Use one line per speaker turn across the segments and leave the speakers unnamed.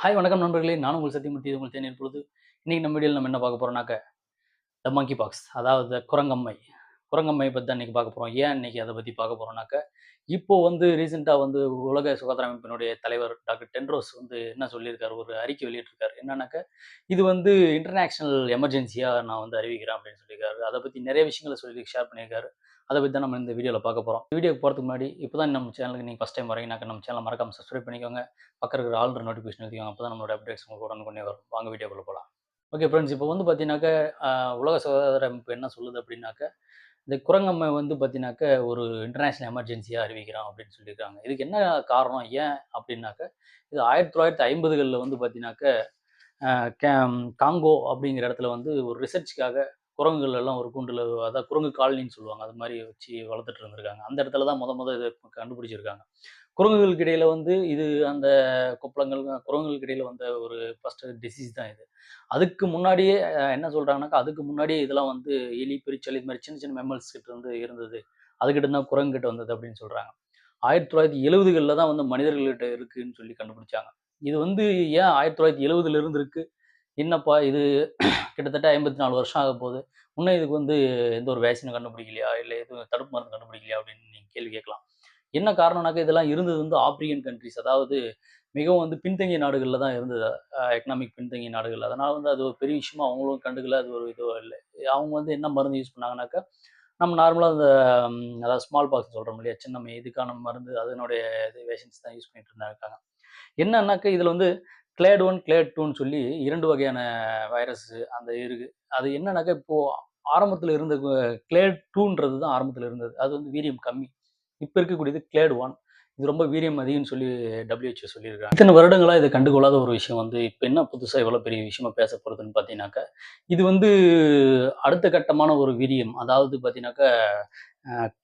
Hi வணக்கம் நண்பர்களே! நான் உங்கள் சத்தியமூர்த்தி. இது உங்கள் தேநீர் பொழுது. இன்னைக்கு நம்ம வீடியோல நம்ம என்ன பார்க்க போறோம்னாக்க, த மங்கி பாக்ஸ் அதாவது குரங்கம்மை. குரங்கம்மை பத்தி தான் இன்னைக்கு பார்க்க போறோம். ஏன் இன்னைக்கு அத பத்தி பார்க்க போறோம்னாக்க, இப்போ ரீசென்ட்டா உலக சுகாதார அமைப்பினுடைய தலைவர் டாக்டர் டெட்ரோஸ் என்ன சொல்லியிருக்காரு, ஒரு அறிக்கை வெளியிட்டிருக்காரு. என்னன்னாக்க, இது இன்டர்நேஷனல் எமர்ஜென்சியா நான் அறிவிக்கிறேன் அப்படின்னு சொல்லியிருக்காரு. அத பத்தி நெறைய விஷயங்கள சொல்லி ஷேர் பண்ணியிருக்காரு. அத பத்தி தான் நம்ம இந்த வீடியோல பார்க்க போறோம். வீடியோக்கு போறதுக்கு முன்னாடி, இப்ப தான் நம்ம சேனலுக்கு நீங்க ஃபர்ஸ்ட் டைம் வரீங்கனாக்க, நம்ம சேனல மறக்காம சப்ஸ்கிரைப் பண்ணிக்கோங்க. பக்கத்துல இருக்கிற ஆல்ன்ற நோட்டிஃபிகேஷன் அழுத்திக்கோங்க. அப்பதான் நம்மளோட அப்டேட்ஸ் உங்களுக்கு உடனுக்குடனே வரும். வாங்க வீடியோக்குள்ள போலாம். ஓகே ஃப்ரெண்ட்ஸ், இப்போ பார்த்தீங்கன்னாக்க, அ உலக சுகாதார அமைப்பு என்ன சொல்லுது அப்படின்னாக்க, இந்த குரங்கம்மை பார்த்தீங்கன்னாக்க, ஒரு இன்டர்நேஷனல் எமர்ஜென்சியா அறிவிக்கிறோம் அப்படின்னு சொல்லியிருக்காங்க. இதுக்கு என்ன காரணம்? ஏன் அப்படின்னாக்க, இது 1950கள்ல பார்த்தீங்கன்னாக்க, அ கேம் காங்கோ அப்படிங்கிற இடத்துல ஒரு ரிசர்ச்‌க்காக குரங்குகள் எல்லாம் ஒரு கூண்டுல அதான் குரங்கு காலனின்னு சொல்லுவாங்க. அது மாரி வச்சு வளர்த்துட்டு இருந்திருக்காங்க. அந்த இடத்துல தான் மொத இத கண்டுபிடிச்சிருக்காங்க. குரங்குகளுக்கு இடையில இது அந்த கொப்பளங்கள், குரங்குகளுக்கு இடையில வந்த ஒரு ஃபர்ஸ்ட் டிசீஸ் தான் இது. அதுக்கு முன்னாடியே என்ன சொல்றாங்கன்னாக்கா, அதுக்கு முன்னாடியே இதெல்லாம் எலி, பெரிச்சல் இது மாரி சின்ன சின்ன மெம்மல்ஸ் கிட்ட இருந்தது. அதுகிட்ட இருந்து தான் குரங்குகிட்ட வந்தது அப்படின்னு சொல்றாங்க. 1970கள்ல தான் மனிதர்கள்கிட்ட இருக்குன்னு சொல்லி கண்டுபிடிச்சாங்க. இது ஏன் 1970ல இருந்து இருக்கு? என்னப்பா இது கிட்டத்தட்ட 54 வருஷம் ஆகப்போது. இன்னும் இதுக்கு எந்த ஒரு வேக்சினும் கண்டுபிடிக்கலையா? இல்ல எதுவும் தடுப்பு மருந்து கண்டுபிடிக்கலையா? அப்படின்னு நீங்க கேள்வி கேட்கலாம். என்ன காரணம்னாக்க, இதெல்லாம் இருந்தது ஆப்பிரிக்கன் கன்ட்ரீஸ். அதாவது மிகவும் பின்தங்கிய நாடுகள்ல தான் இருந்தது. எக்கனாமிக் பின்தங்கிய நாடுகள். அதனால அது ஒரு பெரிய விஷயமா அவங்களும் கண்டுக்கல. அது ஒரு இதுவா இல்ல. அவங்க என்ன மருந்து யூஸ் பண்ணாங்கனாக்கா, நம்ம நார்மலா அதாவது ஸ்மால் பாக்ஸ் சொல்றோம் இல்லையா? சின்னம்மை இதுக்கான மருந்து அதனுடைய வேக்சின்ஸ் தான் யூஸ் பண்ணிட்டு இருந்தாங்க. என்னன்னாக்க, இதுல கிளேட் 1, கிளேட் 2ன்னு சொல்லி 2 வகையான வைரஸ் இருக்கு. அது என்னன்னாக்கா, இப்போ ஆரம்பத்துல இருந்த கிளேட் 2ன்றது தான் ஆரம்பத்துல இருந்தது. அது வீரியம் கம்மி. இப்ப இருக்கக்கூடியது கிளேட் 1. இது ரொம்ப வீரியம் அதிகம்னு சொல்லி WHO சொல்லியிருக்காங்க. இத்தன வருடங்களா இத கண்டுகொள்ளாத ஒரு விஷயம் இப்ப என்ன புதுசா இவ்வளோ பெரிய விஷயமா பேசப்படுதுன்னு பார்த்தீங்கன்னாக்கா, இது அடுத்த கட்டமான ஒரு வீரியம். அதாவது பார்த்தீங்கன்னாக்கா,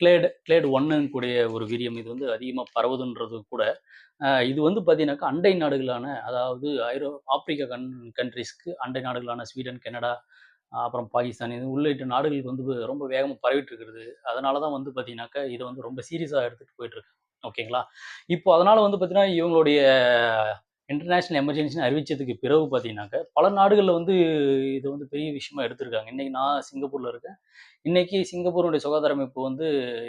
கிளேட் 1ன்னு கூடிய ஒரு வீரியம். இது அதிகமா பரவுதுன்றது கூட, இது பார்த்தீங்கன்னாக்கா, அண்டை நாடுகளான அதாவது ஆப்பிரிக்கா கன்ட்ரீஸ்க்கு அண்டை நாடுகளான ஸ்வீடன், கனடா, அப்புறம் பாகிஸ்தான் இது உள்ளிட்ட நாடுகளுக்கு ரொம்ப வேகமா பரவிட்டு இருக்கிறது. அதனால தான் பார்த்தீங்கன்னாக்கா, இத ரொம்ப சீரியஸா எடுத்துட்டு போயிட்டு இருக்காங்க. ஓகேங்களா? இப்போ அதனால பார்த்தீங்கன்னா, இவங்களுடைய இன்டர்நேஷனல் எமர்ஜென்சின்னு அறிவிச்சதுக்கு பிறகு பார்த்தீங்கன்னாக்க, பல நாடுகள்ல இத பெரிய விஷயமா எடுத்திருக்காங்க. இன்னைக்கு நான் சிங்கப்பூர்ல இருக்கேன். இன்னைக்கு சிங்கப்பூருடைய சுகாதார அமைப்பு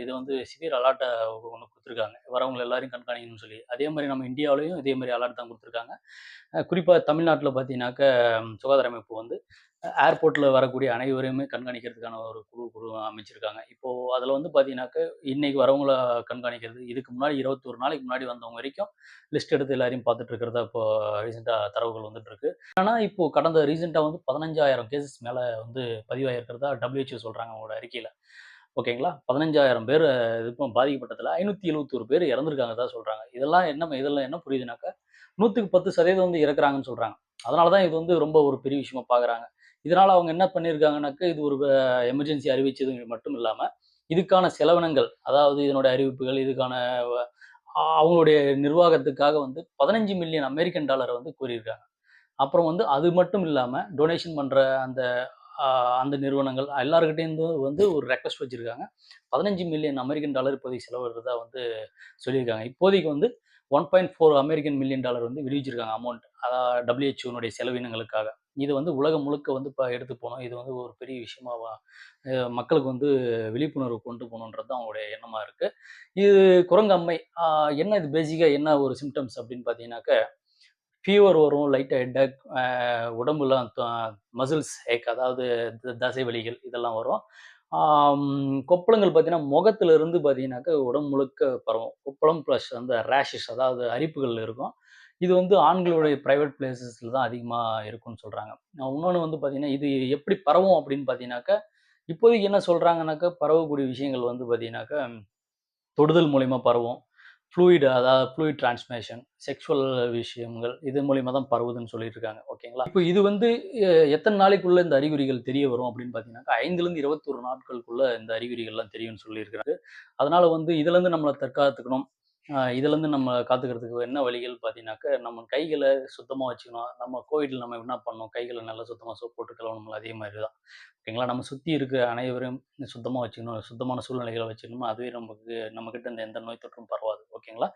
இத சிவியர் அலர்ட்டா ஒண்ணு குடுத்துருக்காங்க. வரவங்க எல்லாரையும் கண்காணிக்கணும்னு சொல்லி. அதே மாரி நம்ம இந்தியாவிலயும் இதே மாரி அலர்ட் தான் குடுத்துருக்காங்க. குறிப்பா தமிழ்நாட்டுல பார்த்தீங்கன்னாக்க, சுகாதார அமைப்பு ஏர்போர்ட்ல வரக்கூடிய அனைவரையுமே கண்காணிக்கிறதுக்கான ஒரு குழு அமைச்சிருக்காங்க. இப்போ அதுல பார்த்தீங்கன்னாக்க, இன்னைக்கு வரவங்கள கண்காணிக்கிறது, இதுக்கு முன்னாடி 21 நாளைக்கு முன்னாடி வந்தவங்க வரைக்கும் லிஸ்ட் எடுத்து எல்லாரையும் பார்த்துட்டு இருக்கிறதா இப்போ ரீசென்ட்டா தரவுகள் வந்துட்டு இருக்கு. ஆனா, இப்போ கடந்த ரீசென்ட்டா 15,000 கேஸஸ் மேல பதிவாகியிருக்கிறதா WHO சொல்றாங்க அவங்களோட அறிக்கையில. ஓகேங்களா? 15,000 பேர் இதுக்கும் பாதிக்கப்பட்டதுல 571 பேர் இறந்திருக்காங்கதா சொல்றாங்க. இதெல்லாம் என்ன புரியுதுனாக்கா, 100க்கு 10% இறக்குறாங்கன்னு சொல்றாங்க. அதனால தான் இது ரொம்ப ஒரு பெரிய விஷயமா பார்க்குறாங்க. இதனால அவங்க என்ன பண்ணியிருக்காங்கனாக்க, இது ஒரு எமர்ஜென்சி அறிவிச்சது மட்டும் இல்லாம, இதுக்கான செலவினங்கள், அதாவது இதனுடைய அறிவிப்புகள், இதுக்கான அவங்களுடைய நிர்வாகத்துக்காக $15 மில்லியன் அமெரிக்கன் டாலர கோரியிருக்காங்க. அப்புறம் அது மட்டும் இல்லாம, டொனேஷன் பண்ற அந்த அ அந்த நிறுவனங்கள் எல்லார்கிட்டேருந்தும் ஒரு ரெக்வெஸ்ட் வச்சிருக்காங்க. $15 மில்லியன் அமெரிக்கன் டாலர் இப்போதைக்கு செலவிடுறதா சொல்லியிருக்காங்க. இப்போதைக்கு $1.4 மில்லியன் டாலர் விடுவிச்சிருக்காங்க அமௌண்ட். WHO செலவினங்களுக்காக. இது உலகம் முழுக்க இப்ப எடுத்து போணும். இது ஒரு பெரிய விஷயமா மக்களுக்கு விழிப்புணர்வு கொண்டு போணுன்றது தான் அவங்களுடைய எண்ணமா இருக்கு. இது குரங்கு அம்மை. என்ன இது பேசிக்கா என்ன ஒரு சிம்ப்டம்ஸ் அப்படின்னு பார்த்தீங்கன்னாக்க, ஃபீவர் வரும், லைட்டா ஹெட்டேக், உடம்புலாம் மசில்ஸ் ஏக் அதாவது தசை வலிகள் இதெல்லாம் வரும். கொப்பளங்கள் பார்த்தீங்கன்னா, முகத்துல இருந்து பார்த்தீங்கன்னாக்கா, உடம்பு முழுக்க பரவும். கொப்பளம் பிளஸ் ரேஷஸ் அதாவது அரிப்புகள் இருக்கும். இது ஆண்களுடைய பிரைவேட் பிளேஸஸ்ல தான் அதிகமா இருக்கும்னு சொல்றாங்க. இன்னொன்னு பார்த்தீங்கன்னா, இது எப்படி பரவும் அப்படின்னு பார்த்தீங்கன்னாக்கா, இப்போதைக்கு என்ன சொல்றாங்கன்னாக்கா, பரவக்கூடிய விஷயங்கள் பார்த்தீங்கன்னாக்கா, தொடுதல் மூலியமா பரவும். அதாவது ஃப்ளூயிட் டிரான்ஸ்மிஷன், செக்சுவல் விஷயங்கள் இது மூலியமா தான் பரவுதுன்னு சொல்லிட்டு இருக்காங்க. ஓகேங்களா? இப்ப இது எத்தன நாளைக்குள்ள இந்த அறிகுறிகள் தெரிய வரும் அப்படின்னு பார்த்தீங்கன்னாக்கா, 5லிருந்து 21 நாட்களுக்குள்ள இந்த அறிகுறிகள்லாம் தெரியும்னு சொல்லியிருக்கிறாங்க. அதனால இதிலருந்து நம்மள தற்காத்துக்கணும். இதிலருந்து நம்ம காத்துக்கிறதுக்கு என்ன வழிகள் பார்த்தீங்கன்னாக்கா, நம்ம கைகள சுத்தமா வச்சுக்கணும். நம்ம கோவிட்ல நம்ம என்ன பண்ணோம்? கைகள நல்லா சுத்தமா சோப் போட்டு கழுவணும்ல, அதே மாரி தான். ஓகேங்களா? நம்ம சுத்தி இருக்கிற அனைவரையும் சுத்தமா வச்சுக்கணும். சுத்தமான சூழ்நிலைகள வச்சுக்கணும். அதுவே நம்மகிட்ட இருந்து எந்த நோய் தொற்றும் பரவாது. ஓகேங்களா?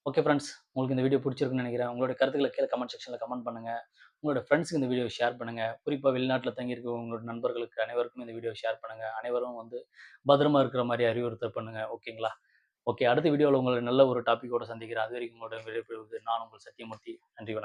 ஓகே ஃப்ரெண்ட்ஸ், உங்களுக்கு இந்த வீடியோ பிடிச்சிருக்குன்னு நினைக்கிறேன். உங்களுடைய கருத்துக்கள கீழ கமெண்ட் செக்ஷன்ல கமெண்ட் பண்ணுங்க. உங்களோட ஃப்ரெண்ட்ஸ்க்கு இந்த வீடியோவ ஷேர் பண்ணுங்க. குறிப்பா வெளிநாட்ல தங்கியிருக்க உங்களோட நண்பர்களுக்கு அனைவருக்கும் இந்த வீடியோவ ஷேர் பண்ணுங்க. அனைவரும் வந்து பத்திரமா இருக்கிற மாரி அறிவுறுத்தல் பண்ணுங்க. ஓகேங்களா? ஓகே. அடுத்த வீடியோல உங்கள நல்ல ஒரு டாபிக்கோட சந்திக்கிறேன். அதுவரைக்கும் உங்களுடன் விடைபெறுவது நான் உங்கள் சத்தியமூர்த்தி. நன்றி, வணக்கம்.